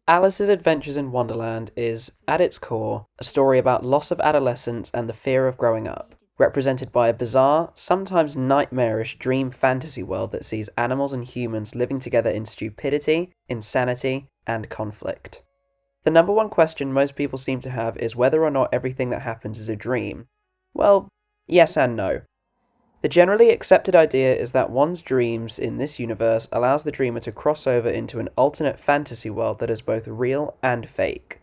Alice's Adventures in Wonderland is, at its core, a story about loss of adolescence and the fear of growing up, represented by a bizarre, sometimes nightmarish dream fantasy world that sees animals and humans living together in stupidity, insanity, and conflict. The number one question most people seem to have is whether or not everything that happens is a dream. Well, yes and no. The generally accepted idea is that one's dreams in this universe allows the dreamer to cross over into an alternate fantasy world that is both real and fake.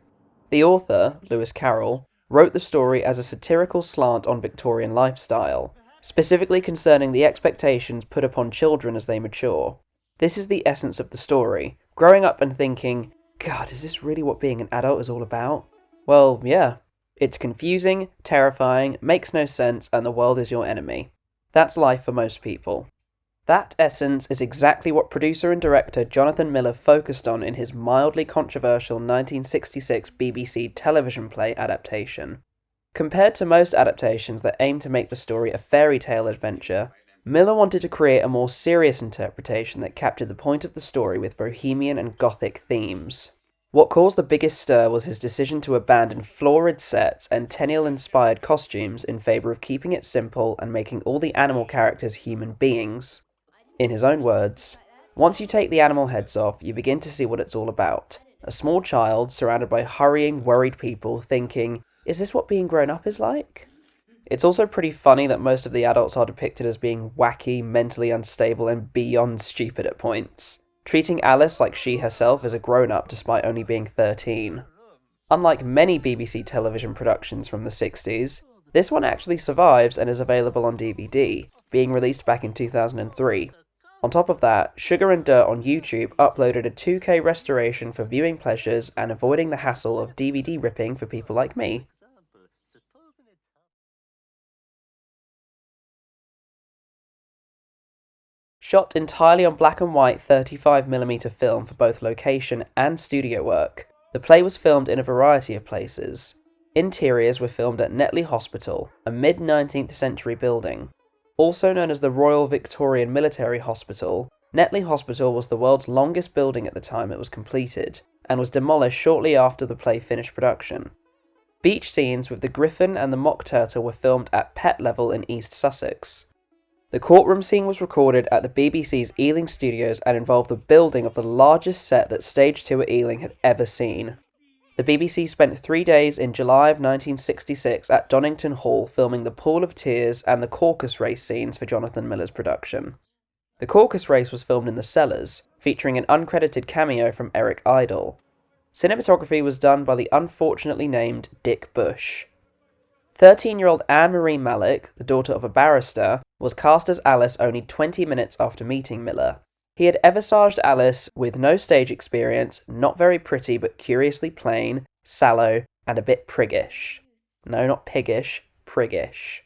The author, Lewis Carroll, wrote the story as a satirical slant on Victorian lifestyle, specifically concerning the expectations put upon children as they mature. This is the essence of the story, growing up and thinking, God, is this really what being an adult is all about? Well, yeah. It's confusing, terrifying, makes no sense, and the world is your enemy. That's life for most people. That essence is exactly what producer and director Jonathan Miller focused on in his mildly controversial 1966 BBC television play adaptation. Compared to most adaptations that aim to make the story a fairy tale adventure, Miller wanted to create a more serious interpretation that captured the point of the story with bohemian and gothic themes. What caused the biggest stir was his decision to abandon florid sets and Tenniel-inspired costumes in favour of keeping it simple and making all the animal characters human beings. In his own words, once you take the animal heads off, you begin to see what it's all about. A small child surrounded by hurrying, worried people thinking, is this what being grown up is like? It's also pretty funny that most of the adults are depicted as being wacky, mentally unstable, and beyond stupid at points, treating Alice like she herself is a grown-up despite only being 13. Unlike many BBC television productions from the 60s, this one actually survives and is available on DVD, being released back in 2003. On top of that, Sugar and Dirt on YouTube uploaded a 2K restoration for viewing pleasures and avoiding the hassle of DVD ripping for people like me. Shot entirely on black and white 35mm film for both location and studio work, the play was filmed in a variety of places. Interiors were filmed at Netley Hospital, a mid-19th century building. Also known as the Royal Victorian Military Hospital, Netley Hospital was the world's longest building at the time it was completed, and was demolished shortly after the play finished production. Beach scenes with the griffin and the mock turtle were filmed at Pet Level in East Sussex. The courtroom scene was recorded at the BBC's Ealing Studios and involved the building of the largest set that Stage 2 at Ealing had ever seen. The BBC spent 3 days in July of 1966 at Donington Hall filming the Pool of Tears and the Caucus Race scenes for Jonathan Miller's production. The Caucus Race was filmed in the Cellars, featuring an uncredited cameo from Eric Idle. Cinematography was done by the unfortunately named Dick Bush. 13-year-old Anne-Marie Malik, the daughter of a barrister, was cast as Alice only 20 minutes after meeting Miller. He had evisaged Alice with no stage experience, not very pretty but curiously plain, sallow, and a bit priggish. No, not piggish, priggish.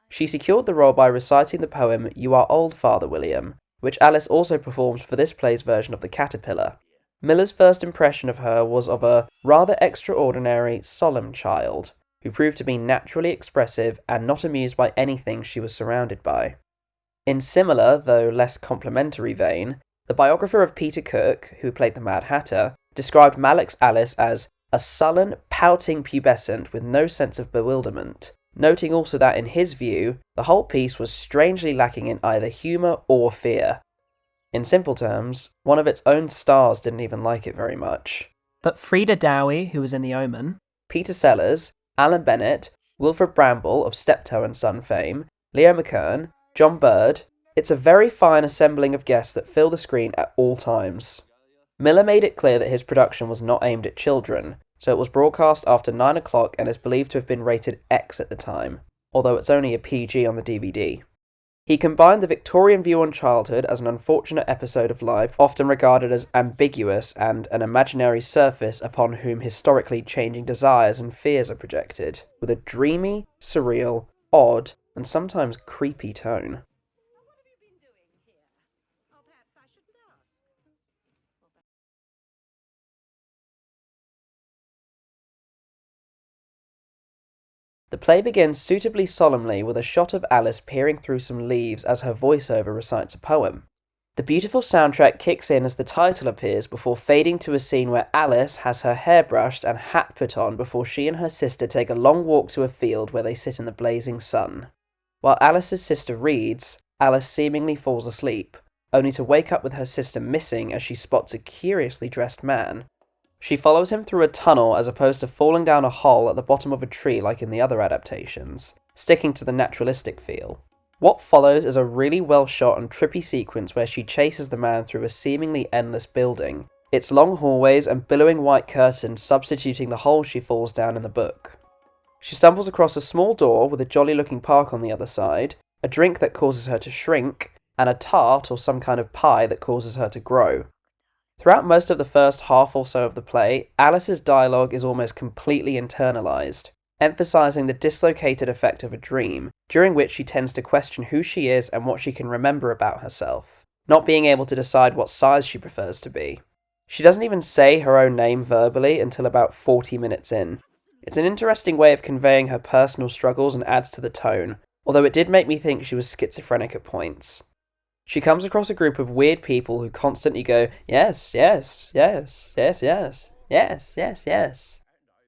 She secured the role by reciting the poem You Are Old, Father William, which Alice also performed for this play's version of The Caterpillar. Miller's first impression of her was of a rather extraordinary, solemn child, who proved to be naturally expressive and not amused by anything she was surrounded by. In similar, though less complimentary vein, the biographer of Peter Cook, who played the Mad Hatter, described Malik's Alice as a sullen, pouting pubescent with no sense of bewilderment, noting also that in his view, the whole piece was strangely lacking in either humour or fear. In simple terms, one of its own stars didn't even like it very much. But Frida Dowie, who was in The Omen, Peter Sellers, Alan Bennett, Wilfred Bramble of Steptoe and Son fame, Leo McKern, John Bird, it's a very fine assembling of guests that fill the screen at all times. Miller made it clear that his production was not aimed at children, so it was broadcast after 9 o'clock and is believed to have been rated X at the time, although it's only a PG on the DVD. He combined the Victorian view on childhood as an unfortunate episode of life, often regarded as ambiguous and an imaginary surface upon whom historically changing desires and fears are projected, with a dreamy, surreal, odd, and sometimes creepy tone. The play begins suitably solemnly with a shot of Alice peering through some leaves as her voiceover recites a poem. The beautiful soundtrack kicks in as the title appears before fading to a scene where Alice has her hair brushed and hat put on before she and her sister take a long walk to a field where they sit in the blazing sun. While Alice's sister reads, Alice seemingly falls asleep, only to wake up with her sister missing as she spots a curiously dressed man. She follows him through a tunnel as opposed to falling down a hole at the bottom of a tree like in the other adaptations, sticking to the naturalistic feel. What follows is a really well shot and trippy sequence where she chases the man through a seemingly endless building, its long hallways and billowing white curtains substituting the hole she falls down in the book. She stumbles across a small door with a jolly looking park on the other side, a drink that causes her to shrink, and a tart or some kind of pie that causes her to grow. Throughout most of the first half or so of the play, Alice's dialogue is almost completely internalised, emphasising the dislocated effect of a dream, during which she tends to question who she is and what she can remember about herself, not being able to decide what size she prefers to be. She doesn't even say her own name verbally until about 40 minutes in. It's an interesting way of conveying her personal struggles and adds to the tone, although it did make me think she was schizophrenic at points. She comes across a group of weird people who constantly go, yes, yes, yes, yes, yes, yes, yes, yes.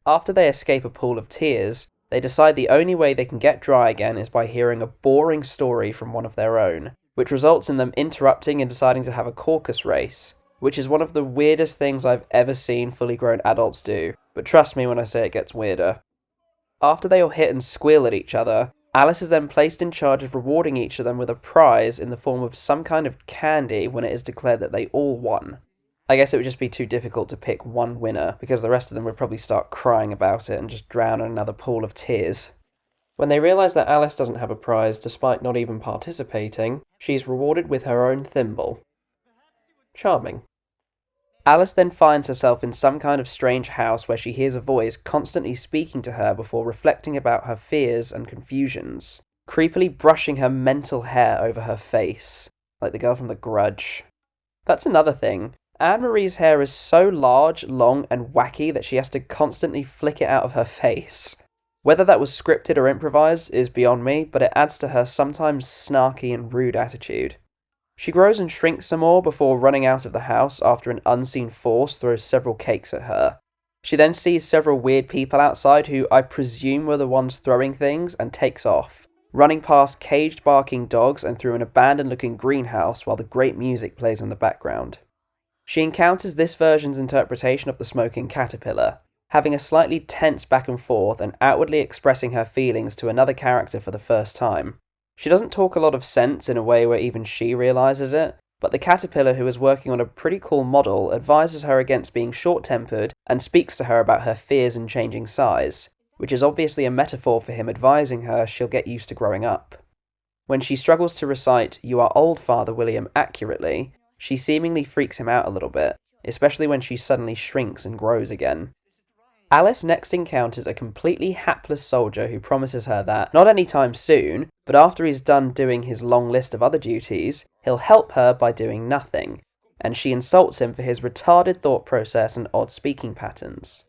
After they escape a pool of tears, they decide the only way they can get dry again is by hearing a boring story from one of their own, which results in them interrupting and deciding to have a caucus race, which is one of the weirdest things I've ever seen fully grown adults do, but trust me when I say it gets weirder. After they all hit and squeal at each other, Alice is then placed in charge of rewarding each of them with a prize in the form of some kind of candy when it is declared that they all won. I guess it would just be too difficult to pick one winner, because the rest of them would probably start crying about it and just drown in another pool of tears. When they realise that Alice doesn't have a prize despite not even participating, she's rewarded with her own thimble. Charming. Alice then finds herself in some kind of strange house where she hears a voice constantly speaking to her before reflecting about her fears and confusions, creepily brushing her mental hair over her face, like the girl from The Grudge. That's another thing. Anne-Marie's hair is so large, long, and wacky that she has to constantly flick it out of her face. Whether that was scripted or improvised is beyond me, but it adds to her sometimes snarky and rude attitude. She grows and shrinks some more before running out of the house after an unseen force throws several cakes at her. She then sees several weird people outside who I presume were the ones throwing things and takes off, running past caged barking dogs and through an abandoned looking greenhouse while the great music plays in the background. She encounters this version's interpretation of the smoking caterpillar, having a slightly tense back and forth and outwardly expressing her feelings to another character for the first time. She doesn't talk a lot of sense in a way where even she realises it, but the caterpillar who is working on a pretty cool model advises her against being short-tempered and speaks to her about her fears in changing size, which is obviously a metaphor for him advising her she'll get used to growing up. When she struggles to recite "You are old, Father William" accurately, she seemingly freaks him out a little bit, especially when she suddenly shrinks and grows again. Alice next encounters a completely hapless soldier who promises her that, not anytime soon, but after he's done doing his long list of other duties, he'll help her by doing nothing, and she insults him for his retarded thought process and odd speaking patterns.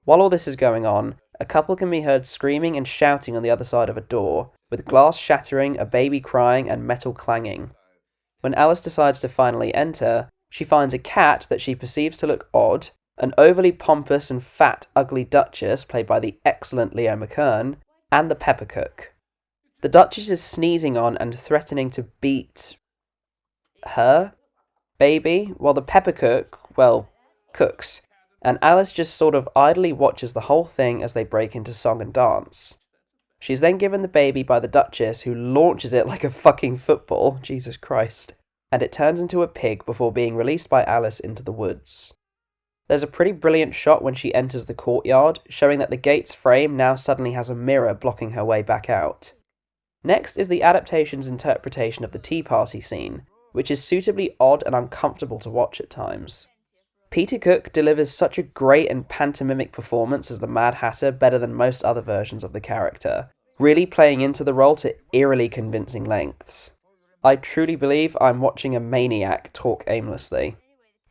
While all this is going on, a couple can be heard screaming and shouting on the other side of a door, with glass shattering, a baby crying, and metal clanging. When Alice decides to finally enter, she finds a cat that she perceives to look odd, an overly pompous and fat ugly Duchess played by the excellent Leo McKern, and the Pepper Cook. The Duchess is sneezing on and threatening to beat her baby, while the Pepper Cook, well, cooks, and Alice just sort of idly watches the whole thing as they break into song and dance. She's then given the baby by the Duchess, who launches it like a fucking football, Jesus Christ, and it turns into a pig before being released by Alice into the woods. There's a pretty brilliant shot when she enters the courtyard, showing that the gate's frame now suddenly has a mirror blocking her way back out. Next is the Adaptations' interpretation of the tea party scene, which is suitably odd and uncomfortable to watch at times. Peter Cook delivers such a great and pantomimic performance as the Mad Hatter better than most other versions of the character, really playing into the role to eerily convincing lengths. I truly believe I'm watching a maniac talk aimlessly.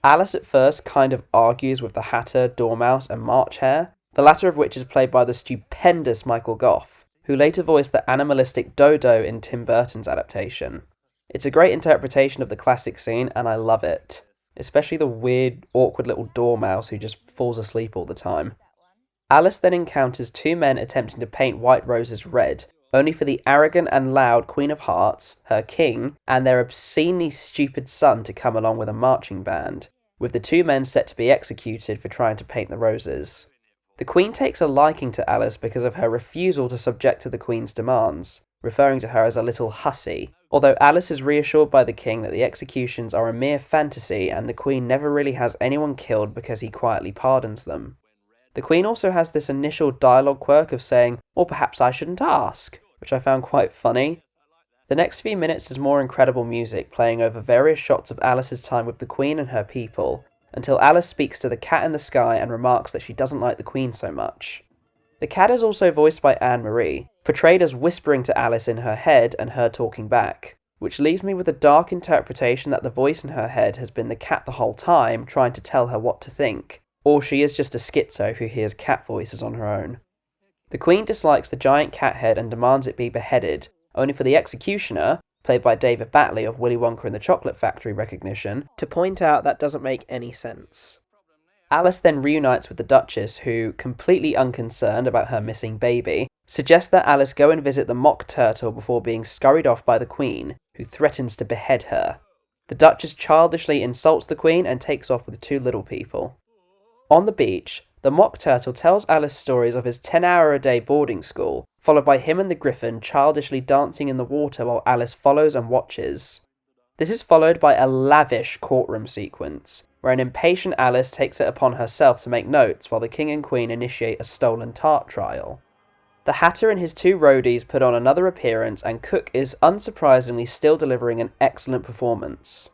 Alice at first kind of argues with the Hatter, Dormouse and March Hare, the latter of which is played by the stupendous Michael Gough, who later voiced the animalistic Dodo in Tim Burton's adaptation. It's a great interpretation of the classic scene, and I love it. Especially the weird, awkward little dormouse who just falls asleep all the time. Alice then encounters two men attempting to paint white roses red, only for the arrogant and loud Queen of Hearts, her king, and their obscenely stupid son to come along with a marching band, with the two men set to be executed for trying to paint the roses. The Queen takes a liking to Alice because of her refusal to subject to the Queen's demands, referring to her as a little hussy, although Alice is reassured by the king that the executions are a mere fantasy and the Queen never really has anyone killed because he quietly pardons them. The Queen also has this initial dialogue quirk of saying, "Or perhaps I shouldn't ask," which I found quite funny. The next few minutes is more incredible music playing over various shots of Alice's time with the Queen and her people, until Alice speaks to the cat in the sky and remarks that she doesn't like the Queen so much. The cat is also voiced by Anne-Marie, portrayed as whispering to Alice in her head and her talking back, which leaves me with a dark interpretation that the voice in her head has been the cat the whole time, trying to tell her what to think, or she is just a schizo who hears cat voices on her own. The Queen dislikes the giant cat head and demands it be beheaded, only for the executioner, played by David Batley of Willy Wonka and the Chocolate Factory recognition, to point out that doesn't make any sense. Alice then reunites with the Duchess, who, completely unconcerned about her missing baby, suggests that Alice go and visit the mock turtle before being scurried off by the Queen, who threatens to behead her. The Duchess childishly insults the Queen and takes off with the two little people. On the beach, the mock turtle tells Alice stories of his 10-hour-a-day boarding school, followed by him and the griffin childishly dancing in the water while Alice follows and watches. This is followed by a lavish courtroom sequence, where an impatient Alice takes it upon herself to make notes while the King and Queen initiate a stolen tart trial. The Hatter and his two roadies put on another appearance, and Cook is unsurprisingly still delivering an excellent performance.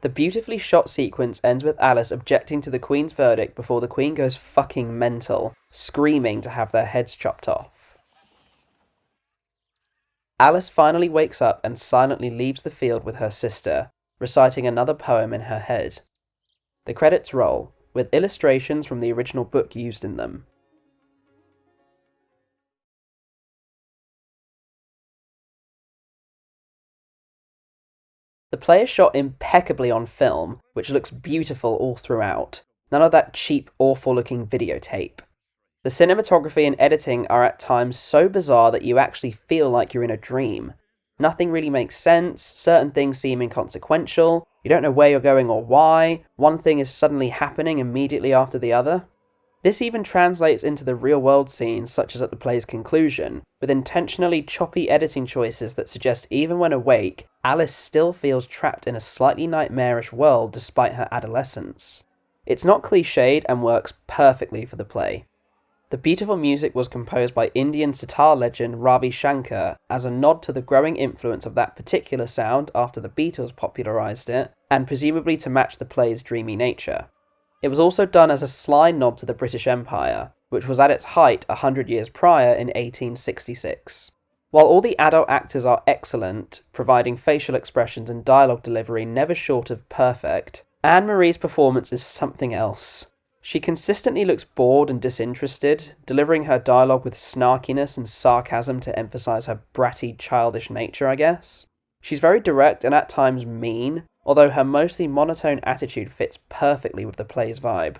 The beautifully shot sequence ends with Alice objecting to the Queen's verdict before the Queen goes fucking mental, screaming to have their heads chopped off. Alice finally wakes up and silently leaves the field with her sister, reciting another poem in her head. The credits roll, with illustrations from the original book used in them. The play is shot impeccably on film, which looks beautiful all throughout. None of that cheap, awful-looking videotape. The cinematography and editing are at times so bizarre that you actually feel like you're in a dream. Nothing really makes sense, certain things seem inconsequential, you don't know where you're going or why, one thing is suddenly happening immediately after the other. This even translates into the real-world scenes, such as at the play's conclusion, with intentionally choppy editing choices that suggest even when awake, Alice still feels trapped in a slightly nightmarish world despite her adolescence. It's not cliched and works perfectly for the play. The beautiful music was composed by Indian sitar legend Ravi Shankar as a nod to the growing influence of that particular sound after the Beatles popularised it, and presumably to match the play's dreamy nature. It was also done as a sly nod to the British Empire, which was at its height 100 years prior in 1866. While all the adult actors are excellent, providing facial expressions and dialogue delivery never short of perfect, Anne-Marie's performance is something else. She consistently looks bored and disinterested, delivering her dialogue with snarkiness and sarcasm to emphasise her bratty, childish nature, I guess. She's very direct and at times mean, although her mostly monotone attitude fits perfectly with the play's vibe.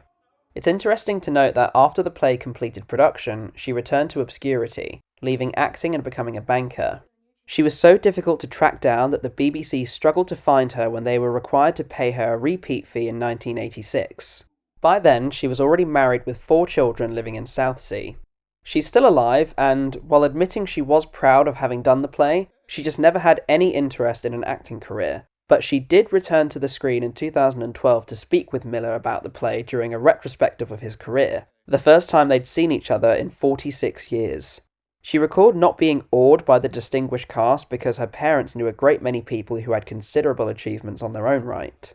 It's interesting to note that after the play completed production, she returned to obscurity, leaving acting and becoming a banker. She was so difficult to track down that the BBC struggled to find her when they were required to pay her a repeat fee in 1986. By then, she was already married with 4 children living in Southsea. She's still alive, and while admitting she was proud of having done the play, she just never had any interest in an acting career. But she did return to the screen in 2012 to speak with Miller about the play during a retrospective of his career, the first time they'd seen each other in 46 years. She recalled not being awed by the distinguished cast because her parents knew a great many people who had considerable achievements on their own right.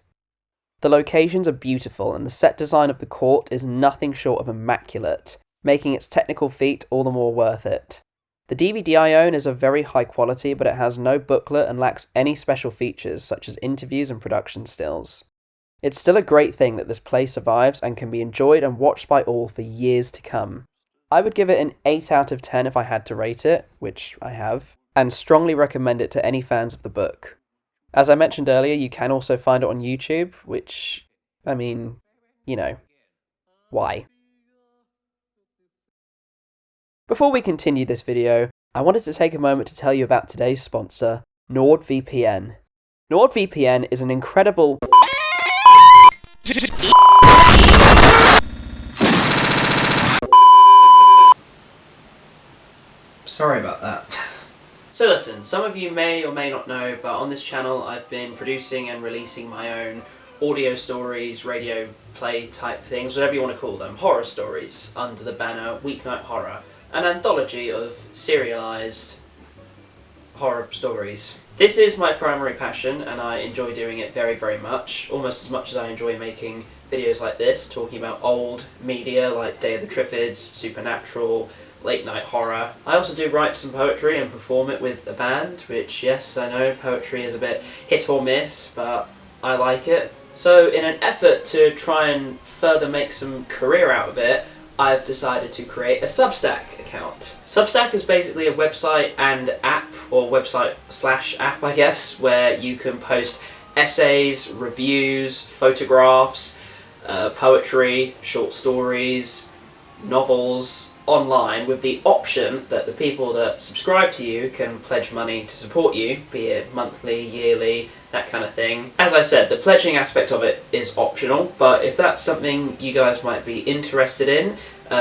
The locations are beautiful, and the set design of the court is nothing short of immaculate, making its technical feat all the more worth it. The DVD I own is of very high quality, but it has no booklet and lacks any special features such as interviews and production stills. It's still a great thing that this play survives and can be enjoyed and watched by all for years to come. I would give it an 8 out of 10 if I had to rate it, which I have, and strongly recommend it to any fans of the book. As I mentioned earlier, you can also find it on YouTube, which, I mean, why? Before we continue this video, I wanted to take a moment to tell you about today's sponsor, NordVPN. NordVPN is an incredible... Sorry about that. So listen, some of you may or may not know, but on this channel I've been producing and releasing my own audio stories, radio play type things, whatever you want to call them, horror stories, under the banner Weeknight Horror, an anthology of serialised horror stories. This is my primary passion and I enjoy doing it very, very much, almost as much as I enjoy making videos like this, talking about old media like Day of the Triffids, Supernatural, late night horror. I also do write some poetry and perform it with a band, which, yes, I know poetry is a bit hit or miss, but I like it. So in an effort to try and further make some career out of it, I've decided to create a Substack account. Substack is basically a website and app, or website/app I guess, where you can post essays, reviews, photographs, poetry, short stories, novels, online, with the option that the people that subscribe to you can pledge money to support you, be it monthly, yearly, that kind of thing. As I said, the pledging aspect of it is optional, but if that's something you guys might be interested in,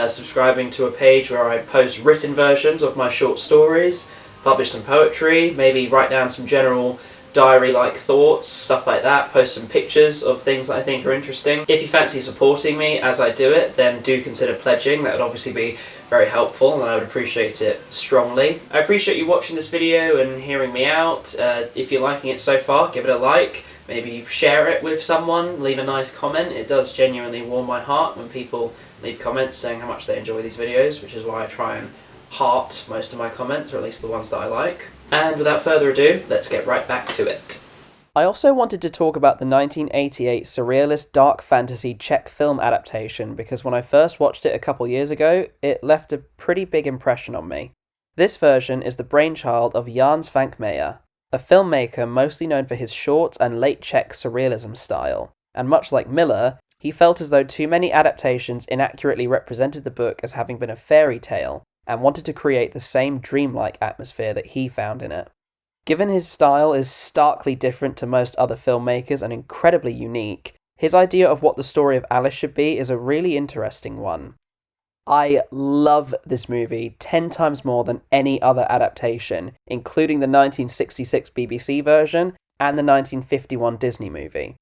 subscribing to a page where I post written versions of my short stories, publish some poetry, maybe write down some general diary-like thoughts, stuff like that, post some pictures of things that I think are interesting. If you fancy supporting me as I do it, then do consider pledging. That would obviously be very helpful and I would appreciate it strongly. I appreciate you watching this video and hearing me out. If you're liking it so far, give it a like, maybe share it with someone, leave a nice comment. It does genuinely warm my heart when people leave comments saying how much they enjoy these videos, which is why I try and heart most of my comments, or at least the ones that I like. And without further ado, let's get right back to it. I also wanted to talk about the 1988 surrealist dark fantasy Czech film adaptation because when I first watched it a couple years ago, it left a pretty big impression on me. This version is the brainchild of Jan Svankmajer, a filmmaker mostly known for his short and late Czech surrealism style, and much like Miller, he felt as though too many adaptations inaccurately represented the book as having been a fairy tale, and wanted to create the same dreamlike atmosphere that he found in it. Given his style is starkly different to most other filmmakers and incredibly unique, his idea of what the story of Alice should be is a really interesting one. I love this movie 10 times more than any other adaptation, including the 1966 BBC version and the 1951 Disney movie.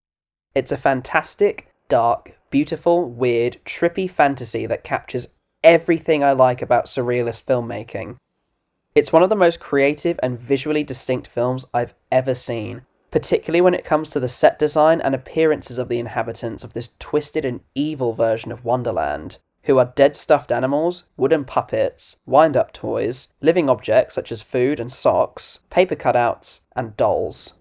It's a fantastic, dark, beautiful, weird, trippy fantasy that captures everything I like about surrealist filmmaking. It's one of the most creative and visually distinct films I've ever seen, particularly when it comes to the set design and appearances of the inhabitants of this twisted and evil version of Wonderland, who are dead stuffed animals, wooden puppets, wind-up toys, living objects such as food and socks, paper cutouts, and dolls.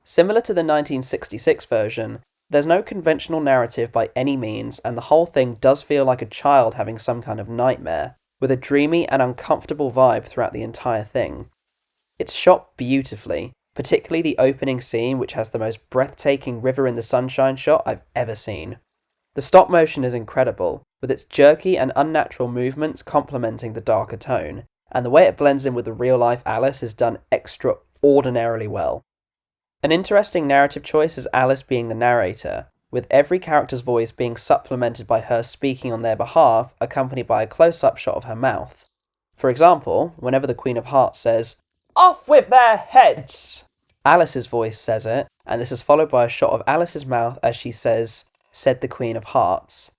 Similar to the 1966 version, there's no conventional narrative by any means, and the whole thing does feel like a child having some kind of nightmare, with a dreamy and uncomfortable vibe throughout the entire thing. It's shot beautifully, particularly the opening scene, which has the most breathtaking river in the sunshine shot I've ever seen. The stop motion is incredible, with its jerky and unnatural movements complementing the darker tone, and the way it blends in with the real-life Alice is done extraordinarily well. An interesting narrative choice is Alice being the narrator, with every character's voice being supplemented by her speaking on their behalf, accompanied by a close-up shot of her mouth. For example, whenever the Queen of Hearts says, "Off with their heads!" Alice's voice says it, and this is followed by a shot of Alice's mouth as she says, "Said the Queen of Hearts,"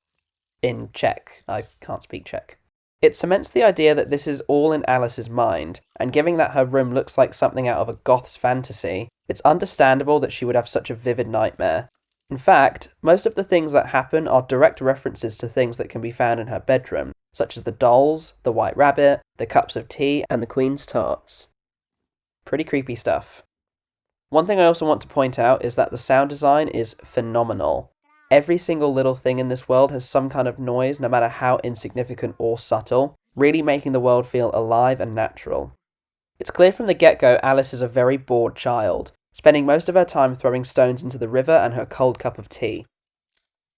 in Czech. I can't speak Czech. It cements the idea that this is all in Alice's mind, and given that her room looks like something out of a goth's fantasy, it's understandable that she would have such a vivid nightmare. In fact, most of the things that happen are direct references to things that can be found in her bedroom, such as the dolls, the white rabbit, the cups of tea, and the Queen's tarts. Pretty creepy stuff. One thing I also want to point out is that the sound design is phenomenal. Every single little thing in this world has some kind of noise, no matter how insignificant or subtle, really making the world feel alive and natural. It's clear from the get-go Alice is a very bored child, spending most of her time throwing stones into the river and her cold cup of tea.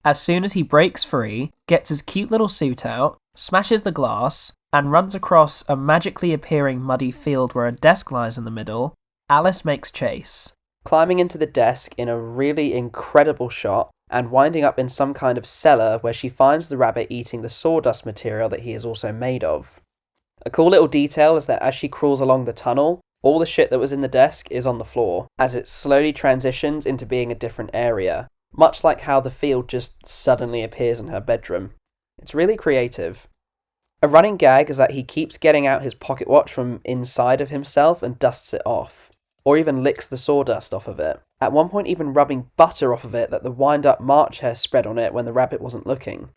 As soon as he breaks free, gets his cute little suit out, smashes the glass, and runs across a magically appearing muddy field where a desk lies in the middle, Alice makes chase. Climbing into the desk in a really incredible shot, and winding up in some kind of cellar where she finds the rabbit eating the sawdust material that he is also made of. A cool little detail is that as she crawls along the tunnel, all the shit that was in the desk is on the floor, as it slowly transitions into being a different area, much like how the field just suddenly appears in her bedroom. It's really creative. A running gag is that he keeps getting out his pocket watch from inside of himself and dusts it off, or even licks the sawdust off of it, at one point even rubbing butter off of it that the wind-up March hare spread on it when the rabbit wasn't looking.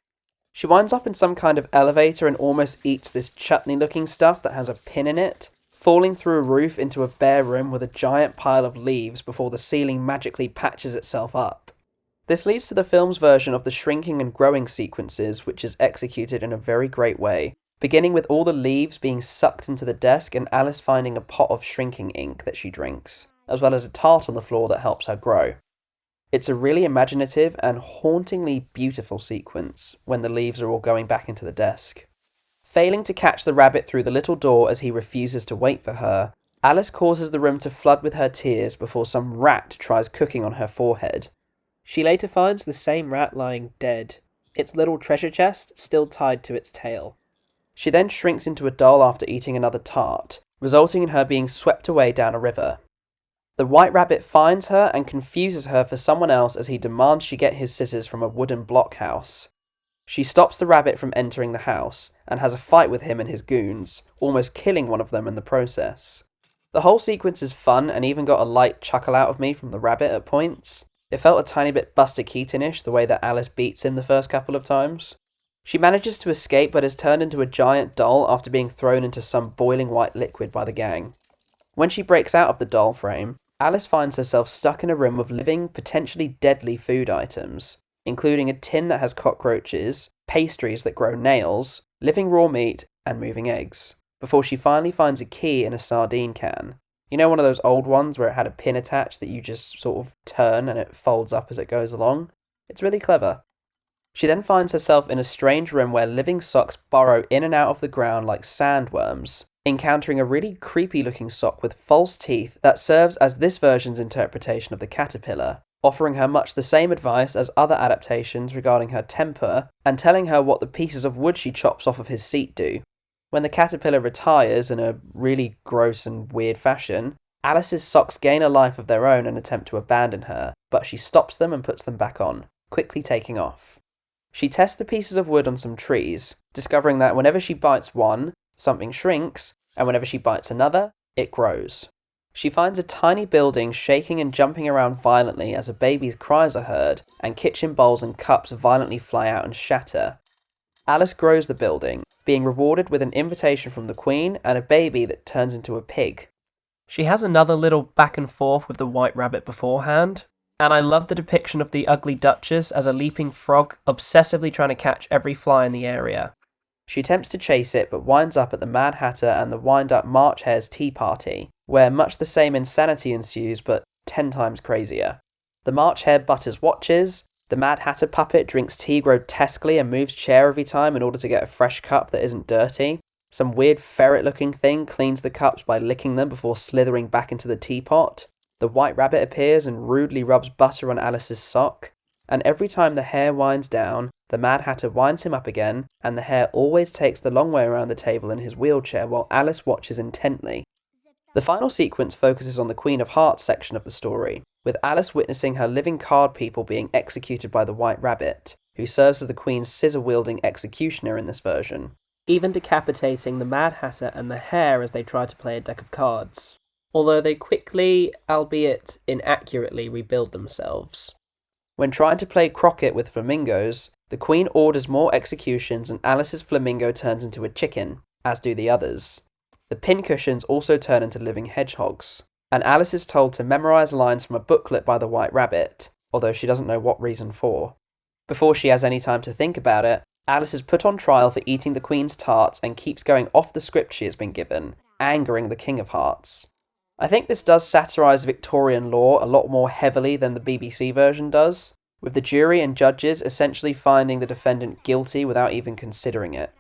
She winds up in some kind of elevator and almost eats this chutney-looking stuff that has a pin in it, falling through a roof into a bare room with a giant pile of leaves before the ceiling magically patches itself up. This leads to the film's version of the shrinking and growing sequences, which is executed in a very great way, beginning with all the leaves being sucked into the desk and Alice finding a pot of shrinking ink that she drinks, as well as a tart on the floor that helps her grow. It's a really imaginative and hauntingly beautiful sequence when the leaves are all going back into the desk. Failing to catch the rabbit through the little door as he refuses to wait for her, Alice causes the room to flood with her tears before some rat tries cooking on her forehead. She later finds the same rat lying dead, its little treasure chest still tied to its tail. She then shrinks into a doll after eating another tart, resulting in her being swept away down a river. The white rabbit finds her and confuses her for someone else as he demands she get his scissors from a wooden blockhouse. She stops the rabbit from entering the house, and has a fight with him and his goons, almost killing one of them in the process. The whole sequence is fun and even got a light chuckle out of me from the rabbit at points. It felt a tiny bit Buster Keaton-ish the way that Alice beats him the first couple of times. She manages to escape but is turned into a giant doll after being thrown into some boiling white liquid by the gang. When she breaks out of the doll frame, Alice finds herself stuck in a room of living, potentially deadly food items, including a tin that has cockroaches, pastries that grow nails, living raw meat, and moving eggs, before she finally finds a key in a sardine can. You know, one of those old ones where it had a pin attached that you just sort of turn and it folds up as it goes along? It's really clever. She then finds herself in a strange room where living socks burrow in and out of the ground like sandworms, encountering a really creepy looking sock with false teeth that serves as this version's interpretation of the caterpillar, offering her much the same advice as other adaptations regarding her temper and telling her what the pieces of wood she chops off of his seat do. When the caterpillar retires in a really gross and weird fashion, Alice's socks gain a life of their own and attempt to abandon her, but she stops them and puts them back on, quickly taking off. She tests the pieces of wood on some trees, discovering that whenever she bites one, something shrinks, and whenever she bites another, it grows. She finds a tiny building shaking and jumping around violently as a baby's cries are heard, and kitchen bowls and cups violently fly out and shatter. Alice grows the building, being rewarded with an invitation from the Queen and a baby that turns into a pig. She has another little back and forth with the white rabbit beforehand, and I love the depiction of the ugly Duchess as a leaping frog obsessively trying to catch every fly in the area. She attempts to chase it but winds up at the Mad Hatter and the wind-up March Hare's tea party, where much the same insanity ensues but 10 times crazier. The March Hare butters watches, the Mad Hatter puppet drinks tea grotesquely and moves chair every time in order to get a fresh cup that isn't dirty. Some weird ferret-looking thing cleans the cups by licking them before slithering back into the teapot. The white rabbit appears and rudely rubs butter on Alice's sock. And every time the hare winds down, the Mad Hatter winds him up again, and the hare always takes the long way around the table in his wheelchair while Alice watches intently. The final sequence focuses on the Queen of Hearts section of the story, with Alice witnessing her living card people being executed by the White Rabbit, who serves as the Queen's scissor-wielding executioner in this version, even decapitating the Mad Hatter and the hare as they try to play a deck of cards, although they quickly, albeit inaccurately, rebuild themselves. When trying to play croquet with flamingos, the Queen orders more executions and Alice's flamingo turns into a chicken, as do the others. The pincushions also turn into living hedgehogs, and Alice is told to memorise lines from a booklet by the White Rabbit, although she doesn't know what reason for. Before she has any time to think about it, Alice is put on trial for eating the Queen's tarts and keeps going off the script she has been given, angering the King of Hearts. I think this does satirise Victorian law a lot more heavily than the BBC version does, with the jury and judges essentially finding the defendant guilty without even considering it.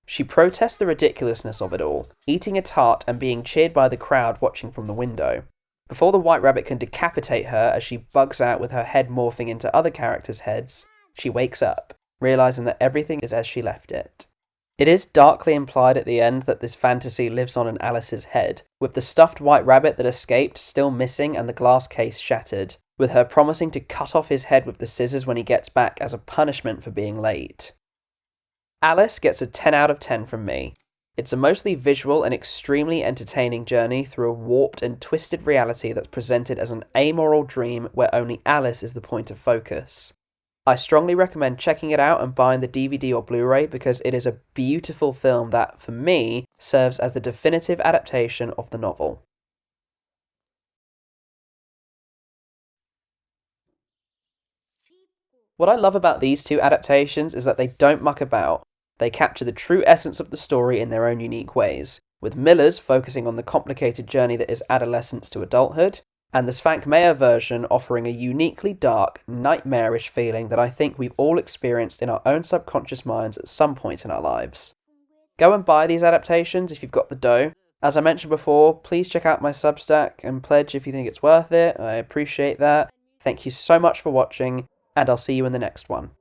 She protests the ridiculousness of it all, eating a tart and being cheered by the crowd watching from the window, before the White Rabbit can decapitate her as she bugs out with her head morphing into other characters' heads. She wakes up, realising that everything is as she left it. It is darkly implied at the end that this fantasy lives on in Alice's head, with the stuffed White Rabbit that escaped still missing and the glass case shattered, with her promising to cut off his head with the scissors when he gets back as a punishment for being late. Alice gets a 10 out of 10 from me. It's a mostly visual and extremely entertaining journey through a warped and twisted reality that's presented as an amoral dream where only Alice is the point of focus. I strongly recommend checking it out and buying the DVD or Blu-ray because it is a beautiful film that, for me, serves as the definitive adaptation of the novel. What I love about these two adaptations is that they don't muck about. They capture the true essence of the story in their own unique ways, with Miller's focusing on the complicated journey that is adolescence to adulthood, and the Svank Meyer version offering a uniquely dark, nightmarish feeling that I think we've all experienced in our own subconscious minds at some point in our lives. Go and buy these adaptations if you've got the dough. As I mentioned before, please check out my Substack and pledge if you think it's worth it. I appreciate that. Thank you so much for watching, and I'll see you in the next one.